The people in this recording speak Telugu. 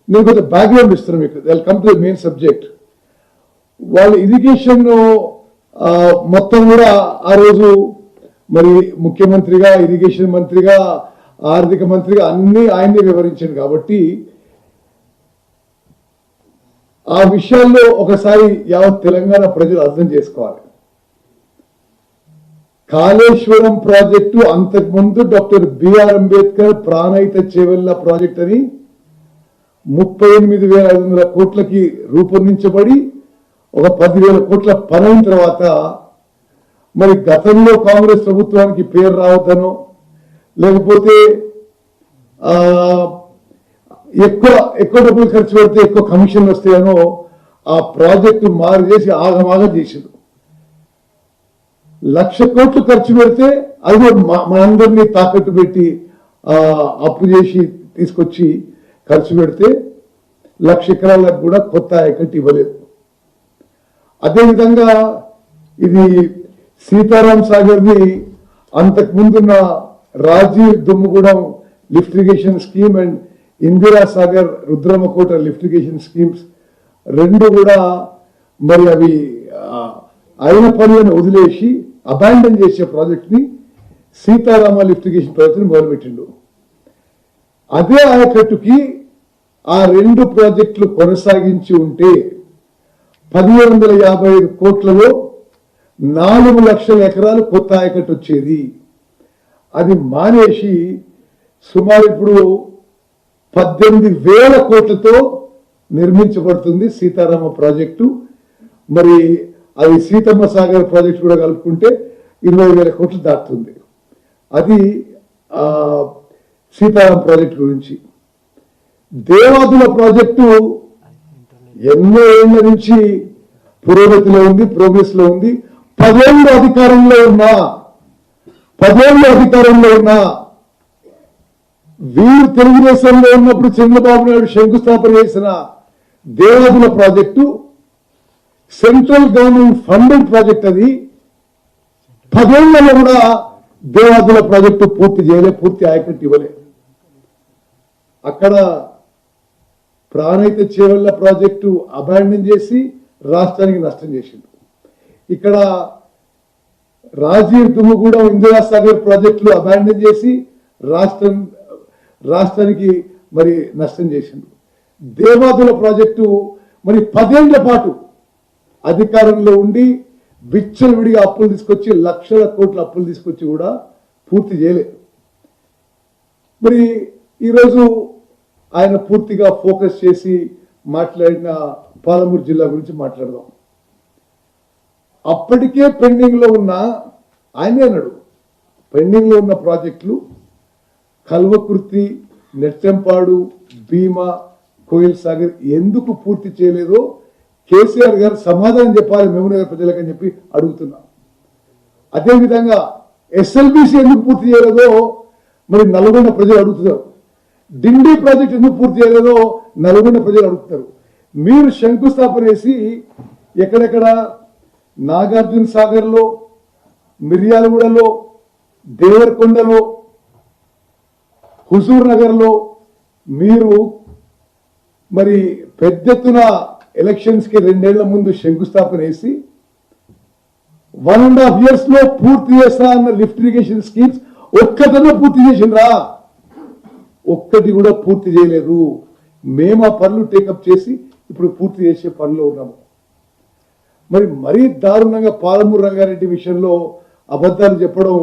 నేను కొంచెం బ్యాక్గ్రౌండ్ ఇస్తున్నాను మీకు, they will come to the main subject. వాళ్ళ ఇరిగేషన్ మొత్తం కూడా ఆ రోజు మరి ముఖ్యమంత్రిగా, ఇరిగేషన్ మంత్రిగా, ఆర్థిక మంత్రిగా అన్ని ఆయన్ని వివరించాను. కాబట్టి ఆ విషయాల్లో ఒకసారి యావత్ తెలంగాణ ప్రజలు అర్థం చేసుకోవాలి. కాళేశ్వరం ప్రాజెక్టు అంతకుముందు doctor B R Ambedkar Pranahita Chevella project అని 38,500 కోట్లకి రూపొందించబడి ఒక 10,000 కోట్ల పనైన తర్వాత మరి గతంలో కాంగ్రెస్ ప్రభుత్వానికి పేరు రావద్దనో లేకపోతే ఎక్కువ డబ్బులు ఖర్చు పెడితే ఎక్కువ కమిషన్లు వస్తాయనో ఆ ప్రాజెక్టు మారు చేసి ఆగమాగం చేసిండు. 1,00,000 కోట్లు ఖర్చు పెడితే అది మనందరినీ తాకట్టు పెట్టి అప్పు చేసి తీసుకొచ్చి ఖర్చు పెడితే 1,00,000 ఎకరాలకు కూడా కొత్త ఆయకట్టు ఇవ్వలేదు. అదేవిధంగా ఇది సీతారాం సాగర్ని అంతకుముందున్న Rajiv Dummugudem lift irrigation scheme and Indira Sagar Rudramakota lift irrigation schemes రెండు కూడా మరి అవి అయిన పనులను వదిలేసి అబాండన్ చేసే ప్రాజెక్ట్ని సీతారామ లిఫ్ట్ ఇరిగేషన్ ప్రాజెక్ట్ని మొదలుపెట్టిండు. అదే ఆయకట్టుకి ఆ రెండు ప్రాజెక్టులు కొనసాగించి ఉంటే 1,755 కోట్లలో 4 లక్షల ఎకరాలు కొత్త ఆయకట్టు వచ్చేది. అది మానేసి సుమారు ఇప్పుడు 18,000 కోట్లతో నిర్మించబడుతుంది సీతారామ ప్రాజెక్టు. మరి అది సీతమ్మ సాగర్ ప్రాజెక్టు కూడా కలుపుకుంటే 20,000 కోట్లు దాటుతుంది. అది సీతారాం ప్రాజెక్టు గురించి. దేవాదుల ప్రాజెక్టు ఎన్నో ఏళ్ల నుంచి పురోగతిలో ఉంది, ప్రోగ్రెస్ లో ఉంది. 10 ఏళ్ళు అధికారంలో ఉన్నా వీరు తెలుగుదేశంలో ఉన్నప్పుడు చంద్రబాబు నాయుడు శంకుస్థాపన చేసిన Devadula project central government funded project. అది 10 ఏళ్లలో కూడా దేవాదుల ప్రాజెక్టు పూర్తి చేయలే, పూర్తి ఆయకట్టు ఇవ్వలే. అక్కడ ప్రాణహిత చేవెళ్ల ప్రాజెక్టు అబాండన్ చేసి రాష్ట్రానికి నష్టం చేసింది. ఇక్కడ రాజీవ్ దుమ్ముగూడెం ఇందిరా సాగర్ ప్రాజెక్టులు అబాండన్ చేసి రాష్ట్రానికి మరి నష్టం చేసింది. దేవాదుల ప్రాజెక్టు మరి 10 ఏళ్ల పాటు అధికారంలో ఉండి విచ్చలవిడిగా అప్పులు తీసుకొచ్చి 1,00,000 కోట్ల అప్పులు తీసుకొచ్చి కూడా పూర్తి చేయలేదు. మరి ఈరోజు ఆయన పూర్తిగా ఫోకస్ చేసి మాట్లాడిన పాలమూరు జిల్లా గురించి మాట్లాడదాం. అప్పటికే పెండింగ్ లో ఉన్న, ఆయనే అన్నాడు, పెండింగ్ లో ఉన్న ప్రాజెక్టులు కల్వకుర్తి, నెట్టెంపాడు, భీమా, కోయిల్ సాగర్ ఎందుకు పూర్తి చేయలేదో కేసీఆర్ గారు సమాధానం చెప్పాలి మహబూబ్నగర్ ప్రజలకు అని చెప్పి అడుగుతున్నా. అదేవిధంగా ఎస్ఎల్బిసి ఎందుకు పూర్తి చేయలేదో మరి నల్గొండ ప్రజలు అడుగుతున్నారు. డిండి ప్రాజెక్ట్ ఎందుకు పూర్తి చేయలేదో నల్గొండ ప్రజలు అడుగుతారు. మీరు శంకుస్థాపన చేసి ఎక్కడెక్కడ నాగార్జున సాగర్లో, మిర్యాలగూడలో, దేవరకొండలో, హుజూర్ నగర్లో మీరు మరి పెద్ద ఎత్తున ఎలక్షన్స్ కి 2 ఏళ్ల ముందు శంకుస్థాపన వేసి 1.5 years లో పూర్తి చేస్తా అన్న లిఫ్ట్ ఇరిగేషన్ స్కీమ్స్ ఒక్కటన్నా పూర్తి చేసిండ్రా? ఒక్కటి కూడా పూర్తి చేయలేదు. మేము ఆ పనులు టేకప్ చేసి ఇప్పుడు పూర్తి చేసే పనిలో ఉన్నాము. మరీ దారుణంగా పాలమూరు రంగారెడ్డి విషయంలో అబద్ధాలు చెప్పడం